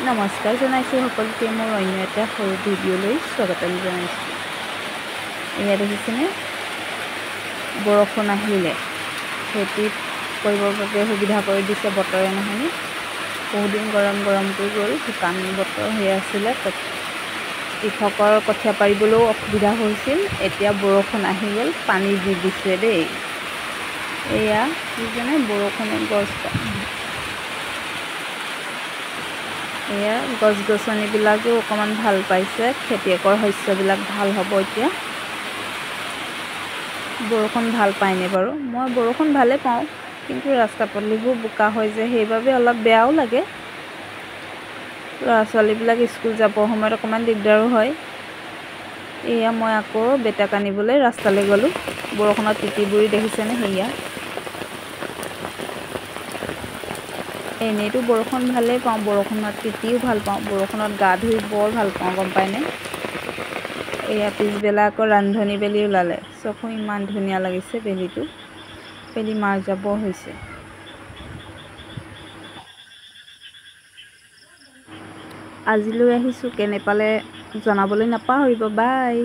নমস্কাৰ জনাইছোঁ সকলোকে মোৰ অন্য এটা সৰু ভিডিঅ'লৈ স্বাগতম জনাইছোঁ। এয়া দেখিছেনে, বৰষুণ আহিলে খেতিত কৰিবৰ বাবে সুবিধা কৰি দিছে বতৰে। নহয়নে, বহুদিন গৰমকৈ গ'ল, শুকান বতৰ হৈ আছিলে, কৃষকৰ কঠীয়া পাৰিবলৈও অসুবিধা হৈছিল। এতিয়া বৰষুণ আহি গ'ল, পানী দি দিছে দেই। এয়া বুজিছেনে, বৰষুণে এয়া গছ গছনিবিলাকেও অকণমান ভাল পাইছে, খেতিয়কৰ শস্যবিলাক ভাল হ'ব। এতিয়া বৰষুণ ভাল পায়নে বাৰু? মই বৰষুণ ভালেই পাওঁ, কিন্তু ৰাস্তা পদূলিবোৰ বোকা হৈ যায়, সেইবাবে অলপ বেয়াও লাগে। ল'ৰা ছোৱালীবিলাক স্কুল যাবৰ সময়ত অকণমান দিগদাৰো হয়। এয়া মই আকৌ বেটাক আনিবলৈ ৰাস্তালৈ গ'লোঁ, বৰষুণত তিতি বুৰি দেখিছেনে। সেয়া এনেইতো বৰষুণ ভালেই পাওঁ, বৰষুণত তিতিও ভাল পাওঁ, বৰষুণত গা ধুই বৰ ভাল পাওঁ, গম পায়নে। এয়া পিছবেলা আকৌ ৰান্ধনি বেলি ওলালে, চকু ইমান ধুনীয়া লাগিছে, বেলি মাৰ যাব হৈছে। আজিলৈ আহিছোঁ, কেনে পালে জনাবলৈ নাপাহৰিব। বাই।